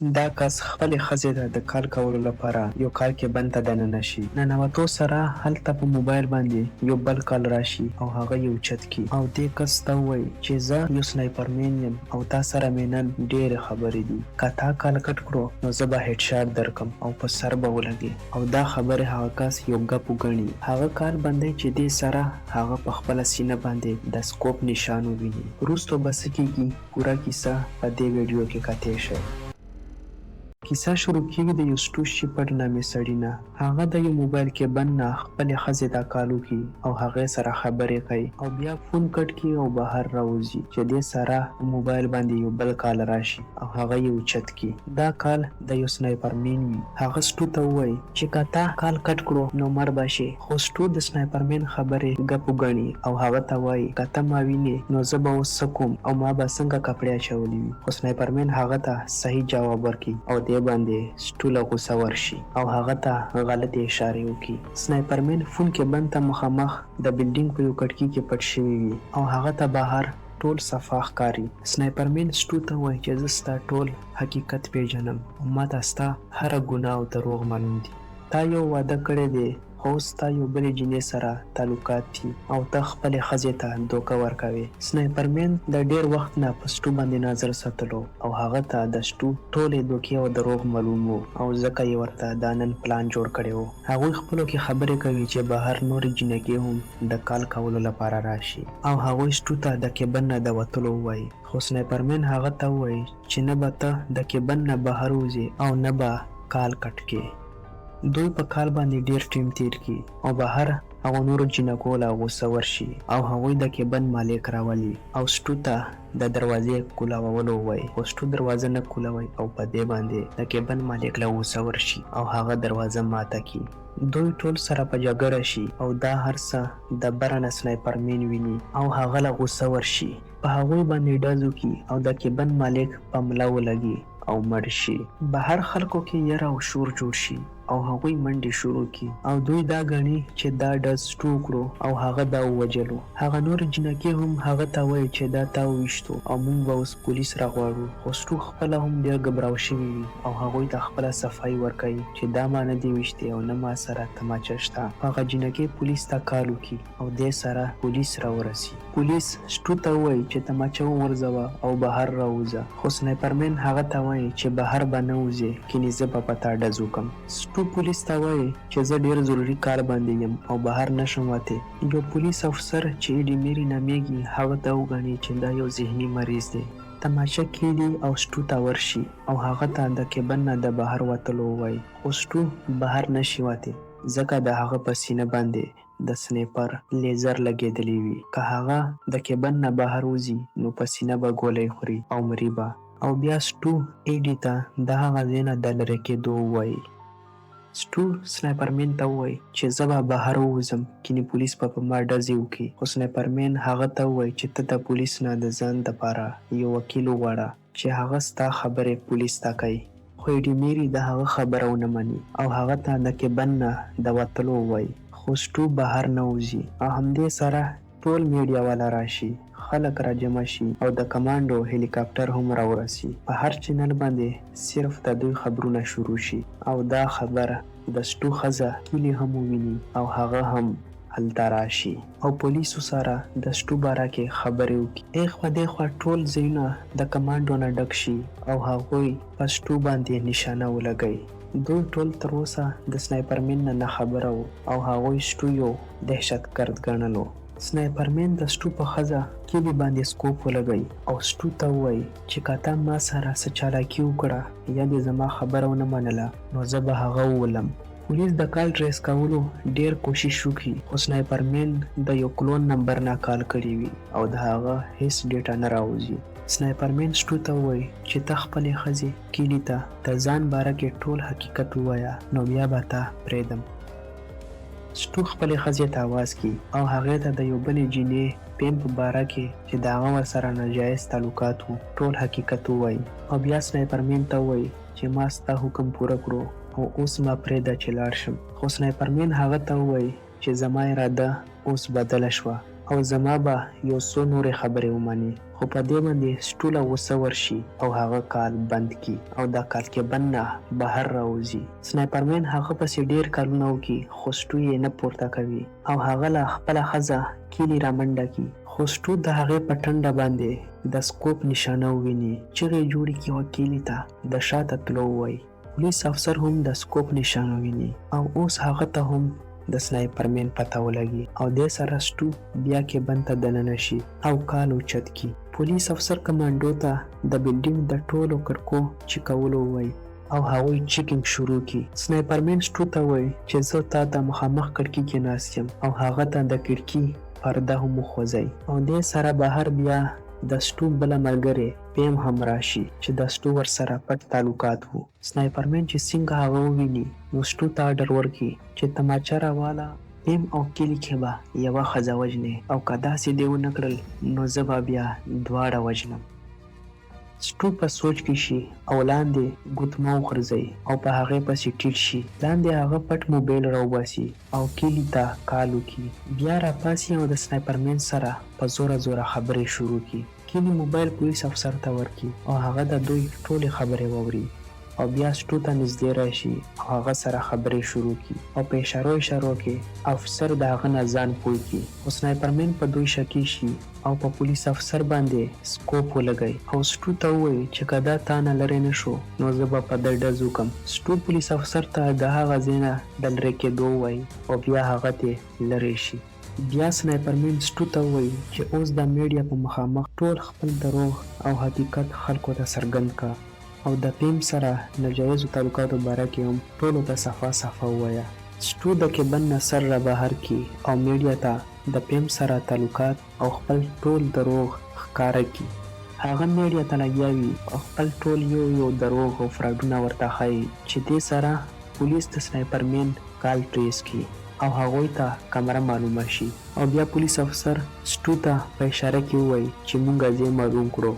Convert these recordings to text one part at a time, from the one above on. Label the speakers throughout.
Speaker 1: دا کس خپلې ښځې ته د کال کولو لپاره یو کال کې بند ته دننه شي. ننوتو سره هلته په موبایل باندې یو بل کال راشي او هغه یو چت کی او دې کس ته وایي چې زه یو سنایپرمین یم او تا سره مې نن ډېرې خبرې دي. که تا کال کټ کړو نو زه به هیډ شاټ درکم او په سر به ولګي او دا خبرې هغه کس یو ګپ وګڼي. هغه کال بندی چې دې سره هغه په خپله سینه باندې د سکوپ نشان وویني. وروسته به څه کېږي پوره کیسه په دې ویډیو کې کتلی شئ. کیسه شروع کېږي د یو سټو شیپرډ نامې سړي نه. هغه د یو موبایل کې بند نه خپلې ښځې ته کال وکړي او هغې سره خبرې کوي او بیا فون کټ کړي او بهر راوځي چې دې سره موبایل باندې یو بل کال راشي او هغه یو چت کړي. دا کال د یو سنایپرمین وي. هغه سټو ته ووایي چې که تا کال کټ کړو نو مړ به شې. خو سټو د سنایپرمین خبرې ګپ وګڼي او هغه ته وایي که ته ما وینې نو زه به اوس څه کوم او ما به څنګه کپړې اچولې وي. خو سنایپرمین هغه ته صحیح جواب ورکړي او دې باندې سټو له غوسه ورشي او هغه ته غلطې اشارې وکړي. سنایپرمین فون کې بند ته مخامخ د بلډینګ په یو کړکۍ کې پټ شوی وي او هغه ته بهر ټول صفا ښکاري. سنایپرمین سټو ته وایي چې زه ستا ټول حقیقت پیژنم او ما ته ستا هره ګناه او دروغ معلوم دي. تا یو واده کړی دی خو اوس تا یو بلې جینۍ سره تعلقات دي او ته خپلې ښځې ته دوکه ورکوې. سنایپرمین د ډېر وخت نه په سټو باندې نظر ساتلو او هغه ته د سټو ټولې دوکې او دروغ معلوم وو او ځکه یې ورته دا نن پلان جوړ کړی و. هغوی خپلو کې خبرې کوي چې بهر نورې جینکې هم د کال کولو لپاره راشي او هغوی سټو ته د کیبن نه د وتلو ووایي. خو سنایپرمین هغه ته ووایي چې نه به ته د کیبن نه بهر وځې او نه به کال کټ کې. دوی په کال باندې ډیر ټیم تیر کی او بهر هغه نورو جینکو له غوسه ورشي او هغوی د کیبن مالک راولي او سټو ته د دروازې کولاولو ووایي. خو سټو دروازه نه کولوي او په دې باندې د کیبن مالک له غوسه ورشي او هغه دروازه ماته کی. دوی ټول سره په جګړه شي او دا هر څه د بره نه سنایپرمین ویني او هغه له غوسه ورشي. په هغوی باندې ډز وکړي او د کیبن مالک په ملا ولګي او مړ شي. بهر خلکو کې یره او شور جوړ شي او هغوی منډې شروع کی او دوی دا ګڼي چې دا ډز سټو کړو او هغه دا ووجلو. هغه نور جینکې هم هغه ته وایي چې دا تا وویشتو او موږ به اوس پولیس راغواړو. خو سټو خپله هم ډېر ګبراو شوي وي او هغوی ته خپله صفایي ورکوي چې دا ما نه دي ویشتې او نه ما سره تماچه شته. هغه جینکې پولیس ته کال وکړي او دې سره پولیس راورسي. پولیس سټو ته وایي چې تماچه وغورځوه او بهر راوځه. خو سنایپرمین هغه ته وایي چې بهر به نه وځې کینې زه به په تا ډز وکړم. سټو پولیس ته وایي چې زه ډیر ضروري کار باندې یم او بهر نشم وتی. یو پولیس افسر چې ایډي میری نامیږي هغه ته وګڼي چې دا یو ذهني مریض دی. تماشه کیږي او سټو ته ورشي او هغه ته د کیبن نه د بهر وتلو وایي. خو سټو بهر نشي وتی ځکه د هغه په سینه باندې د سنیپر لیزر لګېدلی وي. که هغه د کیبن نه بهر وځي نو په سینه به ګولۍ خوري او مري به. او بیا سټو ایډي ته د هغه ځای نه د لرې کېدو ووایي. سټو سنایپرمین ته ووایي چې زه به بهر ووځم کینې پولیس به په ما ډزې وکړي. خو سنایپرمین هغه ته ووایي چې ته د پولیس نه د ځان دپاره یو وکیل وغواړه چې هغه ستا خبرې پولیس ته کوي. خو ایډي میری د هغه خبره ونه مني او هغه ته د کیبن نه د وتلو ووایي. خو سټو بهر نه وځي او همدې سره ټول میډیا والا راشي، خلک را جمع شي او د کمانډو هلیکاپټر هم راورسي. په هر چینل باندې صرف د دوی خبرونه شروع شي او دا خبر د سټو ښځه کیلي هم وویني او هغه هم هلته راشي او پولیسو سره د سټو باره کې خبرې وکړي. ایخوا دیخوا ټول ځایونه د کمانډو نه ډک شي او هغوی په سټو باندې نشانه ولګوي. دوی ټول تر اوسه د سنایپرمین نه خبره وو او هغوی سټو یو دهشتګرد ګڼلو. سنایپرمین د سټو په ښځه کیلي باندې سکوپ ولګوي او سټو ته ووایي چې که تا ما سره څه چالاکي وکړه یا دې زما خبره ونه منله نو زه به هغه وولم. پولیس د کال ټریس کولو ډیر کوشش وکړي خو سنایپرمین د یو کلون نمبر نه کال کړی وي او د هغه هیڅ ډیټا نه راوځي. سنایپرمین سټو ته ووایي چې ته خپلې ښځې کیلي ته د ځان باره کې ټول حقیقت ووایه نو بیا به ته پرېږدم. سټو خپلې ښځې ته آواز کړي او هغې ته د یو بلې جینۍ پیم په باره کې چې د هغه ورسره ناجایز تعلقات وو ټول حقیقت ووایي او بیا سنایپرمین ته ووایي چې ما ستا حکم پوره کړو او اوس ما پرېږده چې لاړ شم. خو سنایپرمین هغه ته ووایي چې زما اراده اوس بدله شوه او زما به یو څو نورې خبرې ومني، خو په دې باندې سټوله غوسه ورشي او هغه کال بند کی او دا کال کې بند نه بهر راوځي. سنایپرمین هغه پسې ډیر کارونه وکړي خو سټو یې نه پورته کوي او هغه له خپله ښځه کیلي رامنډه کړي، خو سټو د هغې په ټنډه باندې د سکوپ نشانه وویني. چغې جوړې کړي او کیلي ته د شاته تلو ووایي. پولیس افسر هم د سکوپ نشانه ویني او اوس هغه ته هم د سنایپرمین پته ولګي او دې سره سټو بیا کې بند ته دننه شي او کال اوچت کړي. پولیس افسر کمانډو ته د بلډینګ د ټولو کړکو چیکولو ووایي او هغوی چیکینګ شروع کړي. سنایپرمین سټو ته وایي چې زه تا ته مخامخ کړکۍ کې ناست یم او هغه ته د کړکۍ پرده هم وخوځئ او دې سره بهر بیا د سټو بله ملګرې پیم هم راشي چې د سټو ورسره پټ تعلقات وو. سنایپرمین چې څنګه هغه وویني نو سټو ته اډر ورکړي چې تماچه راواله، پیم او کیلي کې به یوه ښځه وژنې او که داسې دې ونه کړل نو زه به بیا دواړه وژنم. سټو په سوچ کې شي او لاندې ګوتمه وغورځوي او په هغې پسې ټیټ شي. لاندې هغه پټ موبایل راوباسي او کیلي ته کال وکړي. بیا راپاسي او د سنایپرمین سره په زوره زوره خبرې شروع کړي. کیلي موبایل پولیس افسر ته ورکړي او هغه د دوی ټولې خبرې واوري او بیا سټو ته نږدې راشي او هغه سره خبرې شروع کړي او په اشارو کې افسر د هغه نه ځان پوه کړي. خو سنایپرمین په دوی شکي شي او په پولیس افسر باندې سکوپ ولګوي او سټو ته ووایي چې که دا تا نه لرې نه شو نو زه به په ده ډز وکړم. سټو پولیس افسر ته د هغه ځای نه د لرې کېدو ووایي او بیا هغه ترې لرې شي. بیا سنایپرمین سټو ته ووایي چې اوس د میډیا په مخامخ ټول خپل دروغ او حقیقت خلکو ته څرګند کا او د پیم سره ناجایزو تعلقاتو باره کې هم ټولو ته صفا ووایه. سټو د کیبن نه سر را بهر کړي او میډیا ته د پیم سره تعلقات او خپل ټول دروغ ښکاره کړي. هغه میډیا ته لګیا وي او خپل ټول یو دروغ او فراډونه ورته ښایي چې دې سره پولیس د سنایپرمین کال ټریس کړي او هغوی ته کمره معلومه شي او بیا پولیس افسر سټو ته په اشاره کې ووایي چې موږ ځای معلوم کړو.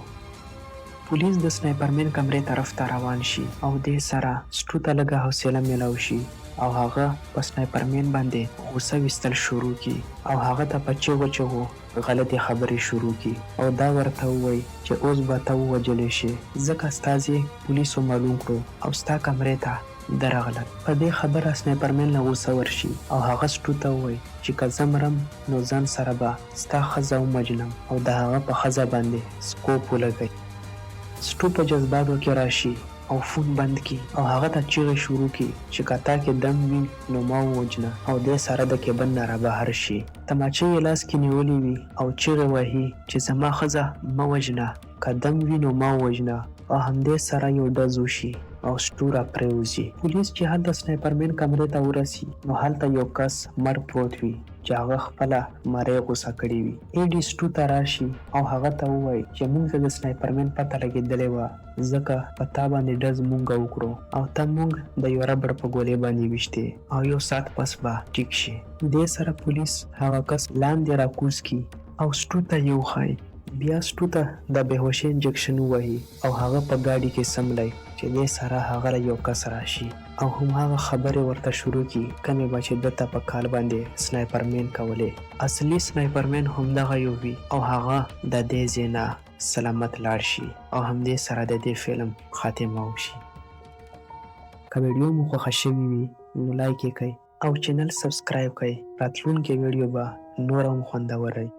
Speaker 1: پولیس د سنایپرمین کمرې طرف ته روان شي او دې سره سټو ته لږه حوصله میلاو شي او هغه په سنایپرمین باندې غوسه ویستل شروع کړي او هغه ته په چغو غلطې خبرې شروع کړي او دا ورته ووایي چې اوس به ته ووژلې شي ځکه ستا ځای پولیسو معلوم کړو او ستا کمرې ته درغلل. په دې خبره سنایپرمین له غوسه ورشي او هغه سټو ته ووایي چې که زه مرم نو ځان سره به ستا ښځه ومجنم او د هغه په ښځه باندې سکوپ ولګوي. سټو په جذباتو کې راشي او فون بند کړي او هغه ته چیغې شروع کړي چې که تا کې دم وي نو ما ووژنه او دې سره د کیبن نه رابهر شي. تماچه یې لاس کې نیولې وي او چیغې وهي چې زما ښځه مه وژنه، که دم وي نو ما ووژنه او همدې سره یو ډز وشي او سټو را پرېوځي. پولیس چې هلته سنایپرمین کمرې ته ورسي نو هلته یو کس مړ پروت وي چې هغه خپله مرۍ غوسه کړې وي. ایډي سټو ته راشي او هغه ته ووایي چې موږ ته د سنایپرمین پته لګېدلې وه ځکه په تا باندې ډز موږ وکړو او ته موږ د یو ربړ په ګولۍ باندې ویشتې او یو ساعت پس به ټیک شي. دې سره پولیس هغه کس لاندې راکوز کړي او سټو ته یې وښایي. بیا سټو ته د بېهوشۍ انجکشن ووهي او هغه په ګاډي کې سملی چې دې سره هغه له یو کس راشي او هماغه خبرې ورته شروع کړي کمې به چې ده ته په کال باندې سنایپرمین کولې. اصلي سنایپرمین همدغه یو وي او هغه د دې ځای نه سلامت لاړ شي او همدې سره د دې فلم خاتمه وشي. که ویډیو مو خوښه شوې وي نو لایک یې کړئ او چینل سبسکرایب کړئ. راتلونکې ویډیو به نور هم خوندور وي.